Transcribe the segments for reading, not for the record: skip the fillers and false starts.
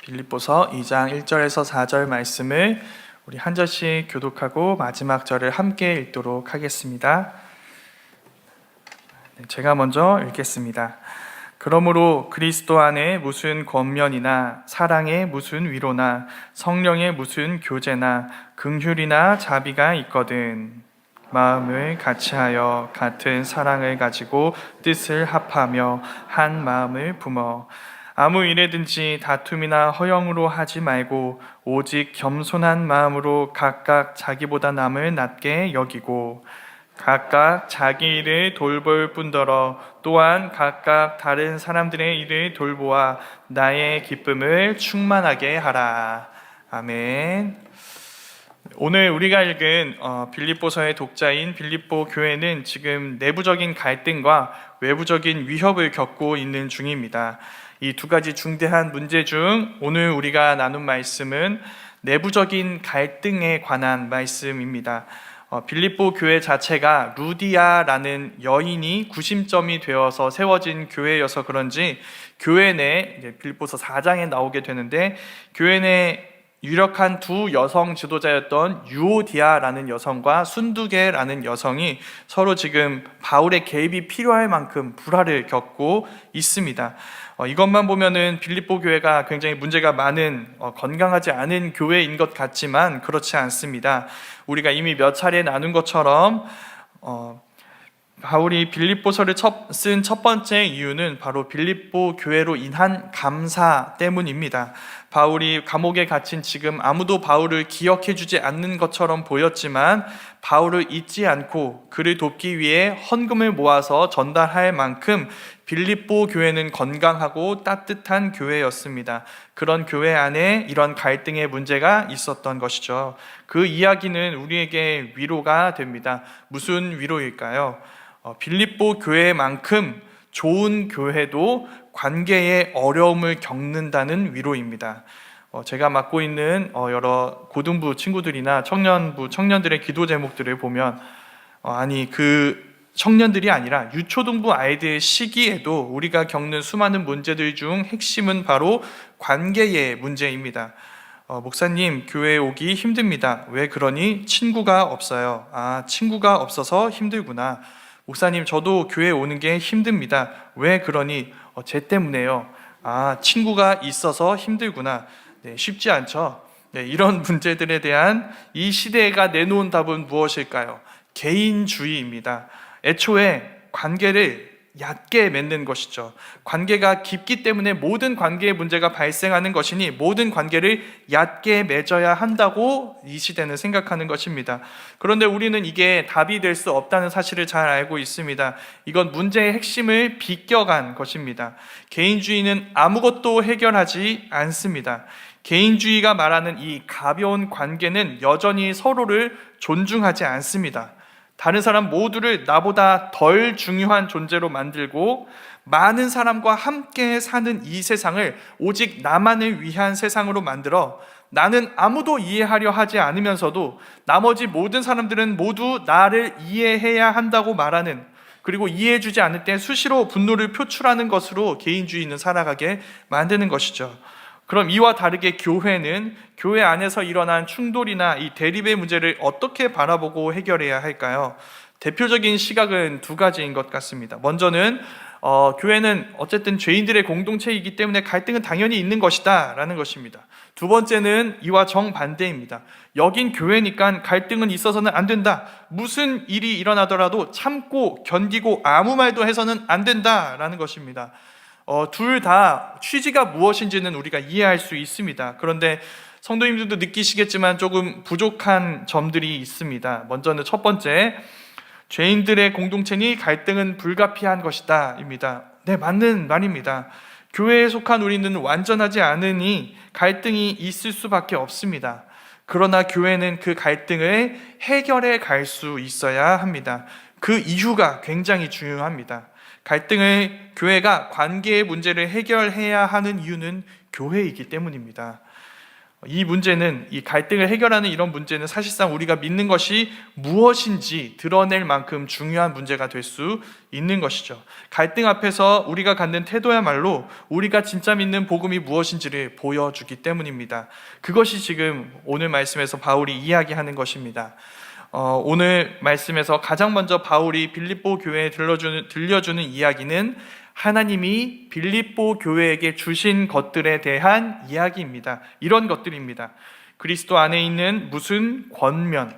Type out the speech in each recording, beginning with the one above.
빌립보서 2장 1절에서 4절 말씀을 우리 한 절씩 교독하고 마지막 절을 함께 읽도록 하겠습니다. 제가 먼저 읽겠습니다. 그러므로 그리스도 안에 무슨 권면이나 사랑의 무슨 위로나 성령의 무슨 교제나 긍휼이나 자비가 있거든 마음을 같이하여 같은 사랑을 가지고 뜻을 합하며 한 마음을 품어 아무 일에든지 다툼이나 허영으로 하지 말고 오직 겸손한 마음으로 각각 자기보다 남을 낮게 여기고 각각 자기 일을 돌볼 뿐더러 또한 각각 다른 사람들의 일을 돌보아 나의 기쁨을 충만하게 하라. 아멘. 오늘 우리가 읽은 빌립보서의 독자인 빌립보 교회는 지금 내부적인 갈등과 외부적인 위협을 겪고 있는 중입니다. 이 두 가지 중대한 문제 중 오늘 우리가 나눈 말씀은 내부적인 갈등에 관한 말씀입니다. 빌립보 교회 자체가 루디아라는 여인이 구심점이 되어서 세워진 교회여서 그런지 교회 내 빌립보서 4장에 나오게 되는데 교회 내 유력한 두 여성 지도자였던 유오디아라는 여성과 순두계라는 여성이 서로 지금 바울의 개입이 필요할 만큼 불화를 겪고 있습니다. 이것만 보면은 빌립보 교회가 굉장히 문제가 많은 건강하지 않은 교회인 것 같지만 그렇지 않습니다. 우리가 이미 몇 차례 나눈 것처럼 바울이 빌립보서를 쓴 첫 번째 이유는 바로 빌립보 교회로 인한 감사 때문입니다. 바울이 감옥에 갇힌 지금 아무도 바울을 기억해주지 않는 것처럼 보였지만 바울을 잊지 않고 그를 돕기 위해 헌금을 모아서 전달할 만큼 빌립보 교회는 건강하고 따뜻한 교회였습니다. 그런 교회 안에 이런 갈등의 문제가 있었던 것이죠. 그 이야기는 우리에게 위로가 됩니다. 무슨 위로일까요? 빌립보 교회만큼 좋은 교회도 관계의 어려움을 겪는다는 위로입니다. 제가 맡고 있는 여러 고등부 친구들이나 청년들의 기도 제목들을 보면 그 청년들이 아니라 유초등부 아이들 시기에도 우리가 겪는 수많은 문제들 중 핵심은 바로 관계의 문제입니다. 목사님, 교회에 오기 힘듭니다. 왜 그러니? 친구가 없어요. 친구가 없어서 힘들구나. 목사님, 저도 교회 오는 게 힘듭니다. 왜 그러니? 쟤 때문에요. 친구가 있어서 힘들구나. 네, 쉽지 않죠. 네, 이런 문제들에 대한 이 시대가 내놓은 답은 무엇일까요? 개인주의입니다. 애초에 관계를 얕게 맺는 것이죠. 관계가 깊기 때문에 모든 관계의 문제가 발생하는 것이니 모든 관계를 얕게 맺어야 한다고 이 시대는 생각하는 것입니다. 그런데 우리는 이게 답이 될 수 없다는 사실을 잘 알고 있습니다. 이건 문제의 핵심을 비껴간 것입니다. 개인주의는 아무것도 해결하지 않습니다. 개인주의가 말하는 이 가벼운 관계는 여전히 서로를 존중하지 않습니다. 다른 사람 모두를 나보다 덜 중요한 존재로 만들고 많은 사람과 함께 사는 이 세상을 오직 나만을 위한 세상으로 만들어 나는 아무도 이해하려 하지 않으면서도 나머지 모든 사람들은 모두 나를 이해해야 한다고 말하는, 그리고 이해해주지 않을 때 수시로 분노를 표출하는 것으로 개인주의는 살아가게 만드는 것이죠. 그럼 이와 다르게 교회는 교회 안에서 일어난 충돌이나 이 대립의 문제를 어떻게 바라보고 해결해야 할까요? 대표적인 시각은 두 가지인 것 같습니다. 먼저는 교회는 어쨌든 죄인들의 공동체이기 때문에 갈등은 당연히 있는 것이다 라는 것입니다. 두 번째는 이와 정반대입니다. 여긴 교회니까 갈등은 있어서는 안 된다. 무슨 일이 일어나더라도 참고 견디고 아무 말도 해서는 안 된다 라는 것입니다. 둘 다 취지가 무엇인지는 우리가 이해할 수 있습니다. 그런데 성도님들도 느끼시겠지만 조금 부족한 점들이 있습니다. 먼저는 첫 번째, 죄인들의 공동체니 갈등은 불가피한 것이다 입니다. 네, 맞는 말입니다. 교회에 속한 우리는 완전하지 않으니 갈등이 있을 수밖에 없습니다. 그러나 교회는 그 갈등을 해결해 갈 수 있어야 합니다. 그 이유가 굉장히 중요합니다. 교회가 관계의 문제를 해결해야 하는 이유는 교회이기 때문입니다. 이 문제는, 이 갈등을 해결하는 이런 문제는 사실상 우리가 믿는 것이 무엇인지 드러낼 만큼 중요한 문제가 될 수 있는 것이죠. 갈등 앞에서 우리가 갖는 태도야말로 우리가 진짜 믿는 복음이 무엇인지를 보여주기 때문입니다. 그것이 지금 오늘 말씀에서 바울이 이야기하는 것입니다. 오늘 말씀에서 가장 먼저 바울이 빌립보 교회에 들려주는 이야기는 하나님이 빌립보 교회에게 주신 것들에 대한 이야기입니다. 이런 것들입니다. 그리스도 안에 있는 무슨 권면,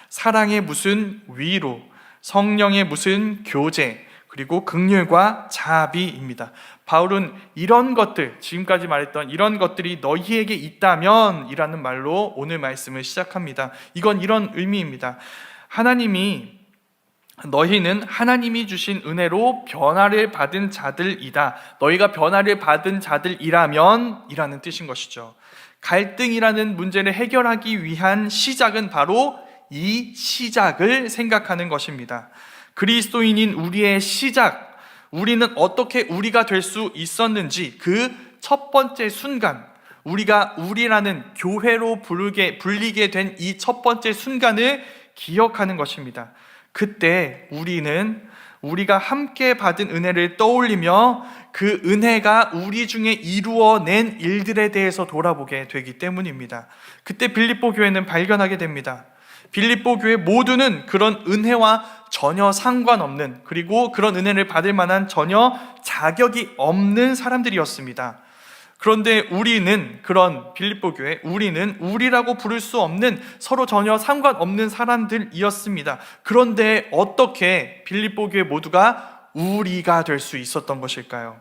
사랑의 무슨 위로, 성령의 무슨 교제, 그리고 긍휼과 자비입니다. 바울은 이런 것들, 지금까지 말했던 이런 것들이 너희에게 있다면 이라는 말로 오늘 말씀을 시작합니다. 이건 이런 의미입니다. 너희는 하나님이 주신 은혜로 변화를 받은 자들이다. 너희가 변화를 받은 자들이라면 이라는 뜻인 것이죠. 갈등이라는 문제를 해결하기 위한 시작은 바로 이 시작을 생각하는 것입니다. 그리스도인인 우리의 시작, 우리는 어떻게 우리가 될 수 있었는지 그 첫 번째 순간, 우리가 우리라는 교회로 불리게 된 이 첫 번째 순간을 기억하는 것입니다. 그때 우리가 함께 받은 은혜를 떠올리며 그 은혜가 우리 중에 이루어낸 일들에 대해서 돌아보게 되기 때문입니다. 그때 빌립보 교회는 발견하게 됩니다. 빌립보 교회 모두는 그런 은혜와 전혀 상관없는, 그리고 그런 은혜를 받을 만한 전혀 자격이 없는 사람들이었습니다. 그런데 그런 빌립보 교회, 우리는 우리라고 부를 수 없는, 서로 전혀 상관없는 사람들이었습니다. 그런데 어떻게 빌립보 교회 모두가 우리가 될 수 있었던 것일까요?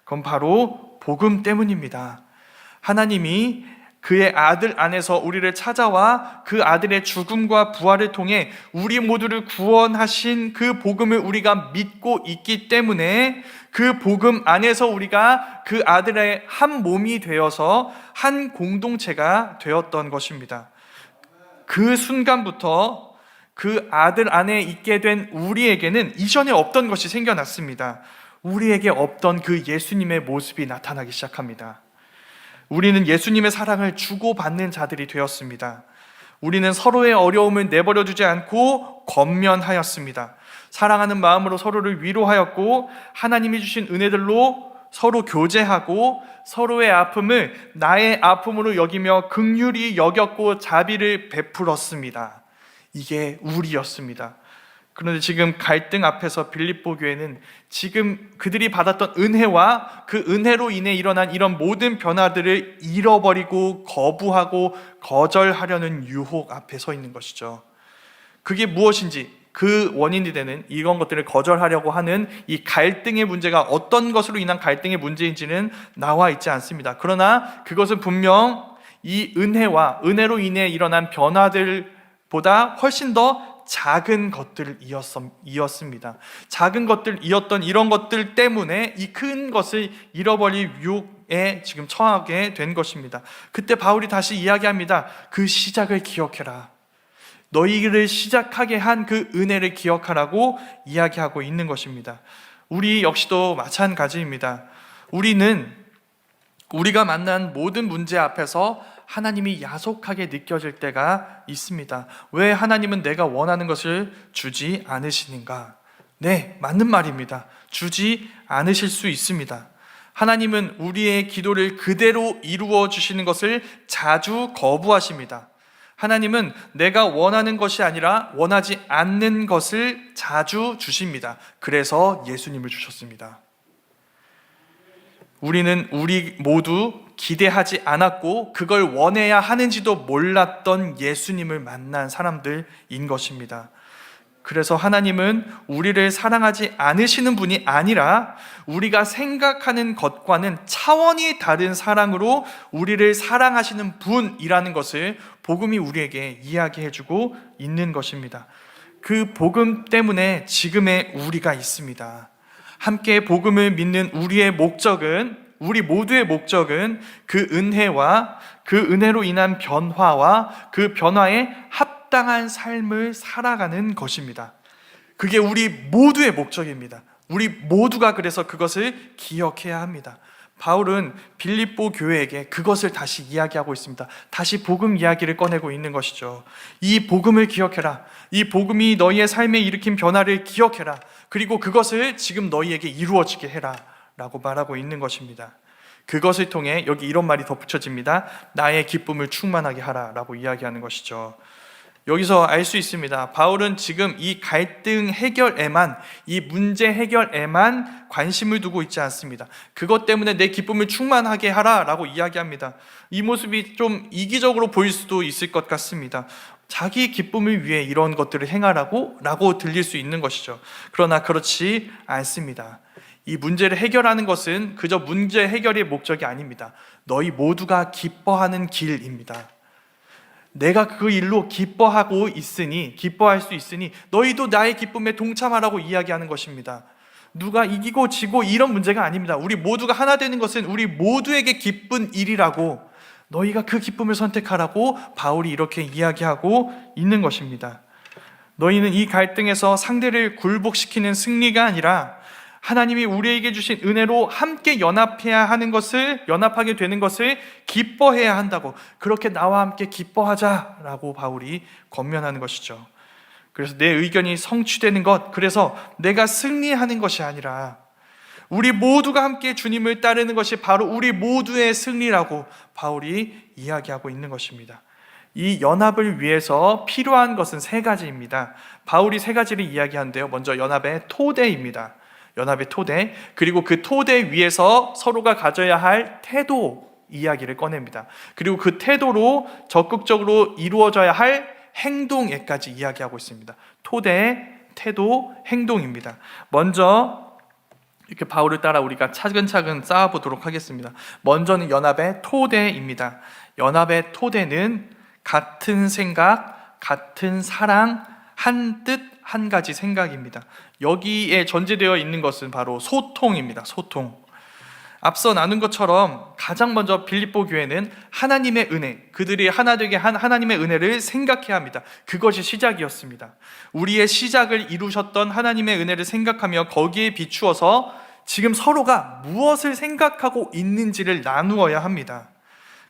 그건 바로 복음 때문입니다. 하나님이 그의 아들 안에서 우리를 찾아와 그 아들의 죽음과 부활을 통해 우리 모두를 구원하신 그 복음을 우리가 믿고 있기 때문에 그 복음 안에서 우리가 그 아들의 한 몸이 되어서 한 공동체가 되었던 것입니다. 그 순간부터 그 아들 안에 있게 된 우리에게는 이전에 없던 것이 생겨났습니다. 우리에게 없던 그 예수님의 모습이 나타나기 시작합니다. 우리는 예수님의 사랑을 주고받는 자들이 되었습니다. 우리는 서로의 어려움을 내버려 두지 않고 권면하였습니다. 사랑하는 마음으로 서로를 위로하였고, 하나님이 주신 은혜들로 서로 교제하고, 서로의 아픔을 나의 아픔으로 여기며 긍휼히 여겼고 자비를 베풀었습니다. 이게 우리였습니다. 그런데 지금 갈등 앞에서 빌립보 교회는 지금 그들이 받았던 은혜와 그 은혜로 인해 일어난 이런 모든 변화들을 잃어버리고 거부하고 거절하려는 유혹 앞에 서 있는 것이죠. 그게 무엇인지, 그 원인이 되는 이런 것들을 거절하려고 하는 이 갈등의 문제가 어떤 것으로 인한 갈등의 문제인지는 나와 있지 않습니다. 그러나 그것은 분명 이 은혜로 인해 일어난 변화들보다 훨씬 더 작은 것들이었습니다. 작은 것들이었던 이런 것들 때문에 이 큰 것을 잃어버릴 유혹에 지금 처하게 된 것입니다. 그때 바울이 다시 이야기합니다. 그 시작을 기억해라. 너희를 시작하게 한 그 은혜를 기억하라고 이야기하고 있는 것입니다. 우리 역시도 마찬가지입니다. 우리가 만난 모든 문제 앞에서 하나님이 야속하게 느껴질 때가 있습니다. 왜 하나님은 내가 원하는 것을 주지 않으시는가? 네, 맞는 말입니다. 주지 않으실 수 있습니다. 하나님은 우리의 기도를 그대로 이루어 주시는 것을 자주 거부하십니다. 하나님은 내가 원하는 것이 아니라 원하지 않는 것을 자주 주십니다. 그래서 예수님을 주셨습니다. 우리 모두 기대하지 않았고 그걸 원해야 하는지도 몰랐던 예수님을 만난 사람들인 것입니다. 그래서 하나님은 우리를 사랑하지 않으시는 분이 아니라 우리가 생각하는 것과는 차원이 다른 사랑으로 우리를 사랑하시는 분이라는 것을 복음이 우리에게 이야기해주고 있는 것입니다. 그 복음 때문에 지금의 우리가 있습니다. 함께 복음을 믿는 우리 모두의 목적은 그 은혜와 그 은혜로 인한 변화와 그 변화에 합당한 삶을 살아가는 것입니다. 그게 우리 모두의 목적입니다. 우리 모두가 그래서 그것을 기억해야 합니다. 바울은 빌립보 교회에게 그것을 다시 이야기하고 있습니다. 다시 복음 이야기를 꺼내고 있는 것이죠. 이 복음을 기억해라. 이 복음이 너희의 삶에 일으킨 변화를 기억해라. 그리고 그것을 지금 너희에게 이루어지게 해라 라고 말하고 있는 것입니다. 그것을 통해 여기 이런 말이 덧붙여집니다. 나의 기쁨을 충만하게 하라 라고 이야기하는 것이죠. 여기서 알 수 있습니다. 바울은 지금 이 갈등 해결에만, 이 문제 해결에만 관심을 두고 있지 않습니다. 그것 때문에 내 기쁨을 충만하게 하라 라고 이야기합니다. 이 모습이 좀 이기적으로 보일 수도 있을 것 같습니다. 자기 기쁨을 위해 이런 것들을 행하라고 라고 들릴 수 있는 것이죠. 그러나 그렇지 않습니다. 이 문제를 해결하는 것은 그저 문제 해결의 목적이 아닙니다. 너희 모두가 기뻐하는 길입니다. 내가 그 일로 기뻐할 수 있으니 너희도 나의 기쁨에 동참하라고 이야기하는 것입니다. 누가 이기고 지고 이런 문제가 아닙니다. 우리 모두가 하나 되는 것은 우리 모두에게 기쁜 일이라고, 너희가 그 기쁨을 선택하라고 바울이 이렇게 이야기하고 있는 것입니다. 너희는 이 갈등에서 상대를 굴복시키는 승리가 아니라 하나님이 우리에게 주신 은혜로 함께 연합하게 되는 것을 기뻐해야 한다고, 그렇게 나와 함께 기뻐하자라고 바울이 권면하는 것이죠. 그래서 내 의견이 성취되는 것, 그래서 내가 승리하는 것이 아니라 우리 모두가 함께 주님을 따르는 것이 바로 우리 모두의 승리라고 바울이 이야기하고 있는 것입니다. 이 연합을 위해서 필요한 것은 세 가지입니다. 바울이 세 가지를 이야기하는데요. 먼저 연합의 토대입니다. 연합의 토대, 그리고 그 토대 위에서 서로가 가져야 할 태도 이야기를 꺼냅니다. 그리고 그 태도로 적극적으로 이루어져야 할 행동에까지 이야기하고 있습니다. 토대, 태도, 행동입니다. 먼저 이렇게 바울을 따라 우리가 차근차근 쌓아보도록 하겠습니다. 먼저는 연합의 토대입니다. 연합의 토대는 같은 생각, 같은 사랑, 한 뜻, 한 가지 생각입니다. 여기에 전제되어 있는 것은 바로 소통입니다. 소통. 앞서 나눈 것처럼 가장 먼저 빌립보 교회는 하나님의 은혜, 그들이 하나 되게 한 하나님의 은혜를 생각해야 합니다. 그것이 시작이었습니다. 우리의 시작을 이루셨던 하나님의 은혜를 생각하며 거기에 비추어서 지금 서로가 무엇을 생각하고 있는지를 나누어야 합니다.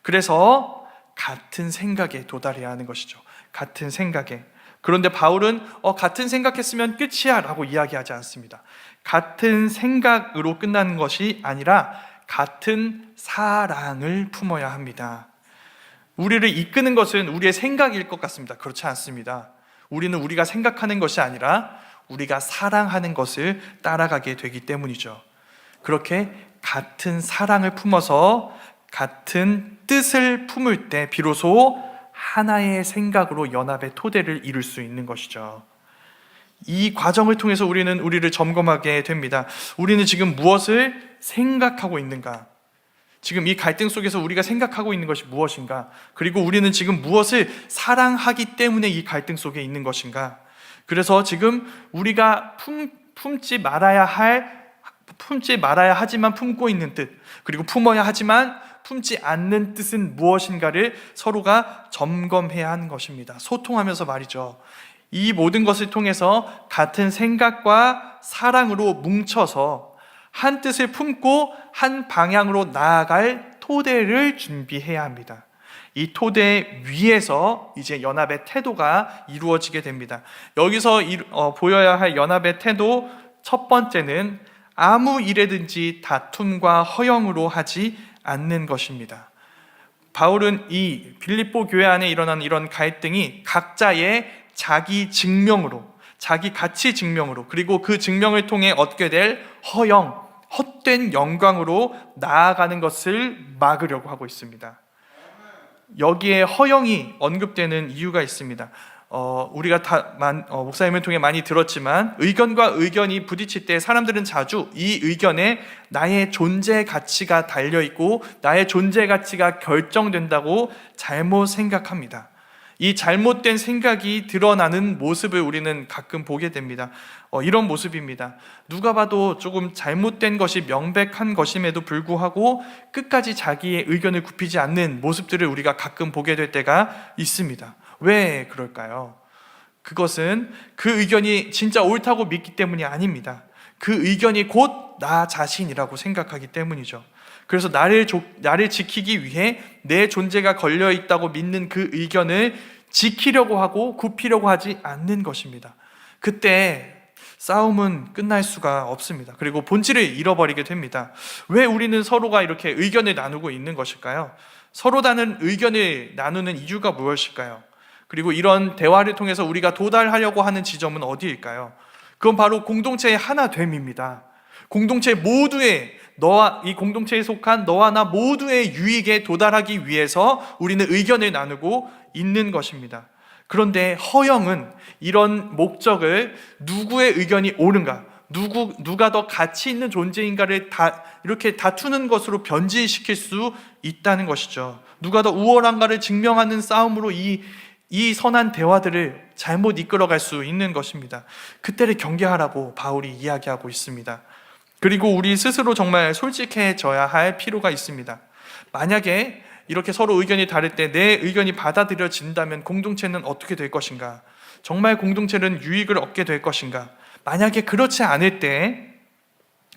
그래서 같은 생각에 도달해야 하는 것이죠. 같은 생각에. 그런데 바울은 같은 생각했으면 끝이야 라고 이야기하지 않습니다. 같은 생각으로 끝나는 것이 아니라 같은 사랑을 품어야 합니다. 우리를 이끄는 것은 우리의 생각일 것 같습니다. 그렇지 않습니다. 우리는 우리가 생각하는 것이 아니라 우리가 사랑하는 것을 따라가게 되기 때문이죠. 그렇게 같은 사랑을 품어서 같은 뜻을 품을 때 비로소 하나의 생각으로 연합의 토대를 이룰 수 있는 것이죠. 이 과정을 통해서 우리는 우리를 점검하게 됩니다. 우리는 지금 무엇을 생각하고 있는가? 지금 이 갈등 속에서 우리가 생각하고 있는 것이 무엇인가? 그리고 우리는 지금 무엇을 사랑하기 때문에 이 갈등 속에 있는 것인가? 그래서 지금 우리가 품지 말아야 하지만 품고 있는 뜻, 그리고 품어야 하지만 품지 않는 뜻은 무엇인가를 서로가 점검해야 하는 것입니다. 소통하면서 말이죠. 이 모든 것을 통해서 같은 생각과 사랑으로 뭉쳐서 한 뜻을 품고 한 방향으로 나아갈 토대를 준비해야 합니다. 이 토대 위에서 이제 연합의 태도가 이루어지게 됩니다. 여기서 보여야 할 연합의 태도 첫 번째는 아무 일에든지 다툼과 허영으로 하지 않는 것입니다. 바울은 이 빌립보 교회 안에 일어난 이런 갈등이 각자의 자기 증명으로, 자기 가치 증명으로, 그리고 그 증명을 통해 얻게 될 허영, 헛된 영광으로 나아가는 것을 막으려고 하고 있습니다. 여기에 허영이 언급되는 이유가 있습니다. 우리가 목사님을 통해 많이 들었지만 의견과 의견이 부딪힐 때 사람들은 자주 이 의견에 나의 존재 가치가 달려있고 나의 존재 가치가 결정된다고 잘못 생각합니다. 이 잘못된 생각이 드러나는 모습을 우리는 가끔 보게 됩니다. 이런 모습입니다. 누가 봐도 조금 잘못된 것이 명백한 것임에도 불구하고 끝까지 자기의 의견을 굽히지 않는 모습들을 우리가 가끔 보게 될 때가 있습니다. 왜 그럴까요? 그것은 그 의견이 진짜 옳다고 믿기 때문이 아닙니다. 그 의견이 곧 나 자신이라고 생각하기 때문이죠. 그래서 나를 지키기 위해 내 존재가 걸려 있다고 믿는 그 의견을 지키려고 하고 굽히려고 하지 않는 것입니다. 그때 싸움은 끝날 수가 없습니다. 그리고 본질을 잃어버리게 됩니다. 왜 우리는 서로가 이렇게 의견을 나누고 있는 것일까요? 서로 다른 의견을 나누는 이유가 무엇일까요? 그리고 이런 대화를 통해서 우리가 도달하려고 하는 지점은 어디일까요? 그건 바로 공동체의 하나됨입니다. 공동체 모두의, 이 공동체에 속한 너와 나 모두의 유익에 도달하기 위해서 우리는 의견을 나누고 있는 것입니다. 그런데 허영은 이런 목적을 누구의 의견이 옳은가, 누가 더 가치 있는 존재인가를 이렇게 다투는 것으로 변질시킬 수 있다는 것이죠. 누가 더 우월한가를 증명하는 싸움으로 이 선한 대화들을 잘못 이끌어갈 수 있는 것입니다. 그때를 경계하라고 바울이 이야기하고 있습니다. 그리고 우리 스스로 정말 솔직해져야 할 필요가 있습니다. 만약에 이렇게 서로 의견이 다를 때 내 의견이 받아들여진다면 공동체는 어떻게 될 것인가? 정말 공동체는 유익을 얻게 될 것인가? 만약에 그렇지 않을 때,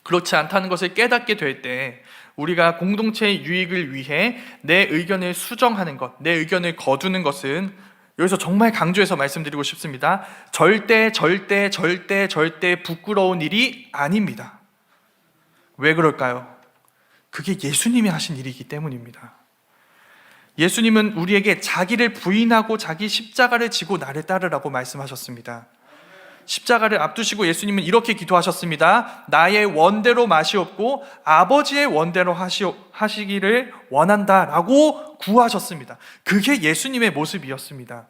그렇지 않다는 것을 깨닫게 될 때 우리가 공동체의 유익을 위해 내 의견을 수정하는 것, 내 의견을 거두는 것은, 여기서 정말 강조해서 말씀드리고 싶습니다. 절대 부끄러운 일이 아닙니다. 왜 그럴까요? 그게 예수님이 하신 일이기 때문입니다. 예수님은 우리에게 자기를 부인하고 자기 십자가를 지고 나를 따르라고 말씀하셨습니다. 십자가를 앞두시고 예수님은 이렇게 기도하셨습니다. 나의 원대로 마시옵고 아버지의 원대로 하시기를 원한다라고 구하셨습니다. 그게 예수님의 모습이었습니다.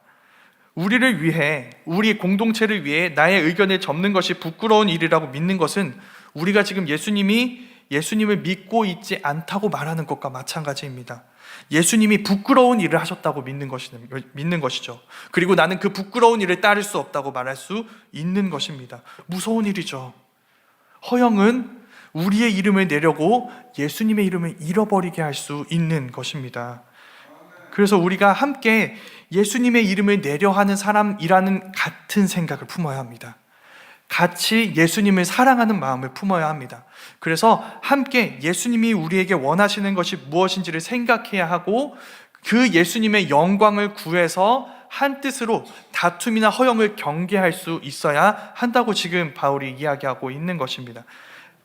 우리를 위해, 우리 공동체를 위해 나의 의견을 접는 것이 부끄러운 일이라고 믿는 것은 우리가 지금 예수님을 믿고 있지 않다고 말하는 것과 마찬가지입니다. 예수님이 부끄러운 일을 하셨다고 믿는 것이죠. 그리고 나는 그 부끄러운 일을 따를 수 없다고 말할 수 있는 것입니다. 무서운 일이죠. 허영은 우리의 이름을 내려고 예수님의 이름을 잃어버리게 할 수 있는 것입니다. 그래서 우리가 함께 예수님의 이름을 내려하는 사람이라는 같은 생각을 품어야 합니다. 같이 예수님을 사랑하는 마음을 품어야 합니다. 그래서 함께 예수님이 우리에게 원하시는 것이 무엇인지를 생각해야 하고 그 예수님의 영광을 구해서 한 뜻으로 다툼이나 허영을 경계할 수 있어야 한다고 지금 바울이 이야기하고 있는 것입니다.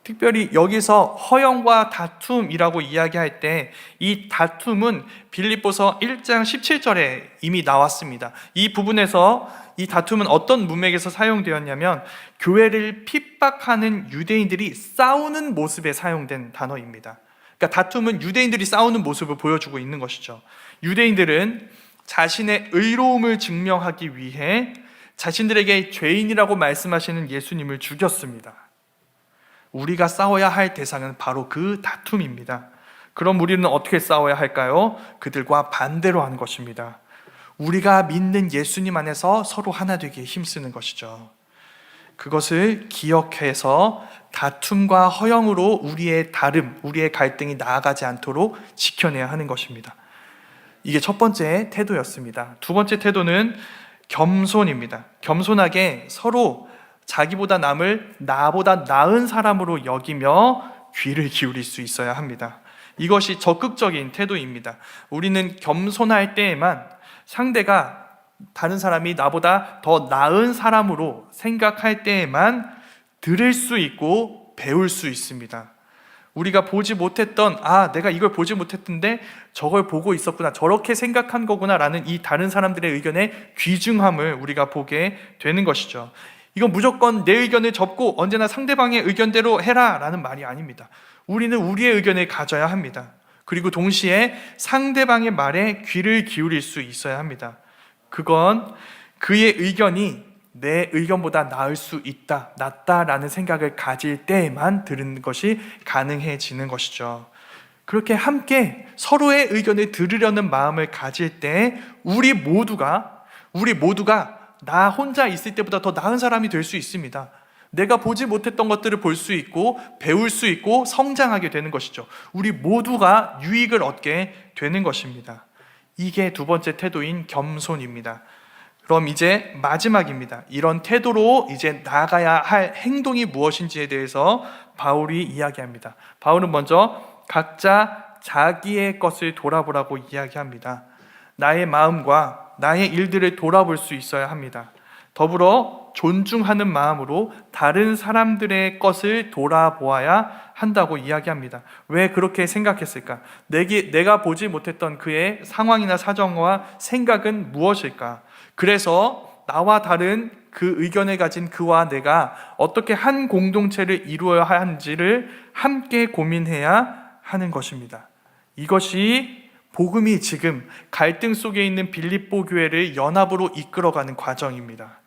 특별히 여기서 허영과 다툼이라고 이야기할 때 이 다툼은 빌립보서 1장 17절에 이미 나왔습니다. 이 부분에서 이 다툼은 어떤 문맥에서 사용되었냐면 교회를 핍박하는 유대인들이 싸우는 모습에 사용된 단어입니다. 그러니까 다툼은 유대인들이 싸우는 모습을 보여주고 있는 것이죠. 유대인들은 자신의 의로움을 증명하기 위해 자신들에게 죄인이라고 말씀하시는 예수님을 죽였습니다. 우리가 싸워야 할 대상은 바로 그 다툼입니다. 그럼 우리는 어떻게 싸워야 할까요? 그들과 반대로 하는 것입니다. 우리가 믿는 예수님 안에서 서로 하나 되기에 힘쓰는 것이죠. 그것을 기억해서 다툼과 허영으로 우리의 다름, 우리의 갈등이 나아가지 않도록 지켜내야 하는 것입니다. 이게 첫 번째 태도였습니다. 두 번째 태도는 겸손입니다. 겸손하게 서로 자기보다 남을 나보다 나은 사람으로 여기며 귀를 기울일 수 있어야 합니다. 이것이 적극적인 태도입니다. 우리는 겸손할 때에만 상대가 다른 사람이 나보다 더 나은 사람으로 생각할 때에만 들을 수 있고 배울 수 있습니다. 우리가 보지 못했던, 내가 이걸 보지 못했는데 저걸 보고 있었구나, 저렇게 생각한 거구나 라는 이 다른 사람들의 의견의 귀중함을 우리가 보게 되는 것이죠. 이건 무조건 내 의견을 접고 언제나 상대방의 의견대로 해라 라는 말이 아닙니다. 우리는 우리의 의견을 가져야 합니다. 그리고 동시에 상대방의 말에 귀를 기울일 수 있어야 합니다. 그건 그의 의견이 내 의견보다 나을 수 있다, 낫다라는 생각을 가질 때에만 들은 것이 가능해지는 것이죠. 그렇게 함께 서로의 의견을 들으려는 마음을 가질 때 우리 모두가 나 혼자 있을 때보다 더 나은 사람이 될 수 있습니다. 내가 보지 못했던 것들을 볼 수 있고 배울 수 있고 성장하게 되는 것이죠. 우리 모두가 유익을 얻게 되는 것입니다. 이게 두 번째 태도인 겸손입니다. 그럼 이제 마지막입니다. 이런 태도로 이제 나아가야 할 행동이 무엇인지에 대해서 바울이 이야기합니다. 바울은 먼저 각자 자기의 것을 돌아보라고 이야기합니다. 나의 마음과 나의 일들을 돌아볼 수 있어야 합니다. 더불어 존중하는 마음으로 다른 사람들의 것을 돌아보아야 한다고 이야기합니다. 왜 그렇게 생각했을까? 내가 보지 못했던 그의 상황이나 사정과 생각은 무엇일까? 그래서 나와 다른 그 의견을 가진 그와 내가 어떻게 한 공동체를 이루어야 하는지를 함께 고민해야 하는 것입니다. 이것이 복음이 지금 갈등 속에 있는 빌립보 교회를 연합으로 이끌어가는 과정입니다.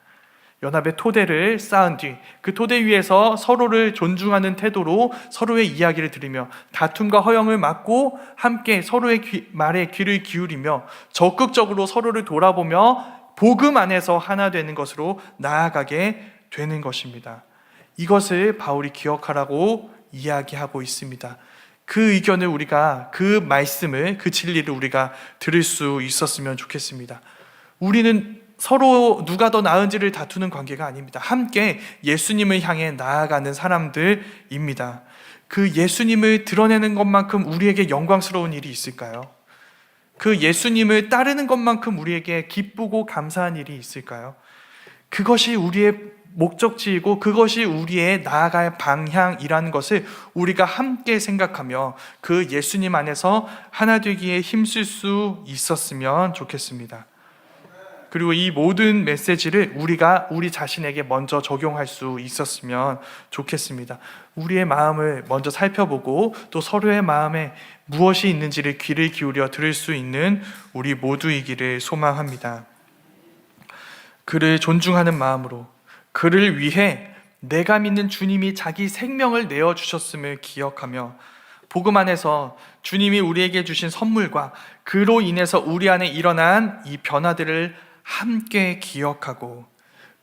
연합의 토대를 쌓은 뒤 그 토대 위에서 서로를 존중하는 태도로 서로의 이야기를 들으며 다툼과 허영을 막고 함께 서로의 말에 귀를 기울이며 적극적으로 서로를 돌아보며 복음 안에서 하나 되는 것으로 나아가게 되는 것입니다. 이것을 바울이 기억하라고 이야기하고 있습니다. 그 의견을 우리가, 그 말씀을, 그 진리를 우리가 들을 수 있었으면 좋겠습니다. 우리는 서로 누가 더 나은지를 다투는 관계가 아닙니다. 함께 예수님을 향해 나아가는 사람들입니다. 그 예수님을 드러내는 것만큼 우리에게 영광스러운 일이 있을까요? 그 예수님을 따르는 것만큼 우리에게 기쁘고 감사한 일이 있을까요? 그것이 우리의 목적지이고 그것이 우리의 나아갈 방향이라는 것을 우리가 함께 생각하며 그 예수님 안에서 하나 되기에 힘쓸 수 있었으면 좋겠습니다. 그리고 이 모든 메시지를 우리가 우리 자신에게 먼저 적용할 수 있었으면 좋겠습니다. 우리의 마음을 먼저 살펴보고 또 서로의 마음에 무엇이 있는지를 귀를 기울여 들을 수 있는 우리 모두이기를 소망합니다. 그를 존중하는 마음으로 그를 위해 내가 믿는 주님이 자기 생명을 내어주셨음을 기억하며 복음 안에서 주님이 우리에게 주신 선물과 그로 인해서 우리 안에 일어난 이 변화들을 함께 기억하고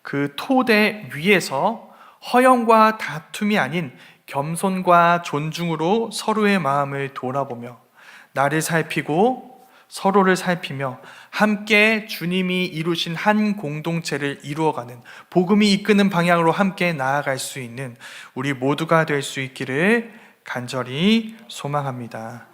그 토대 위에서 허영과 다툼이 아닌 겸손과 존중으로 서로의 마음을 돌아보며 나를 살피고 서로를 살피며 함께 주님이 이루신 한 공동체를 이루어가는 복음이 이끄는 방향으로 함께 나아갈 수 있는 우리 모두가 될 수 있기를 간절히 소망합니다.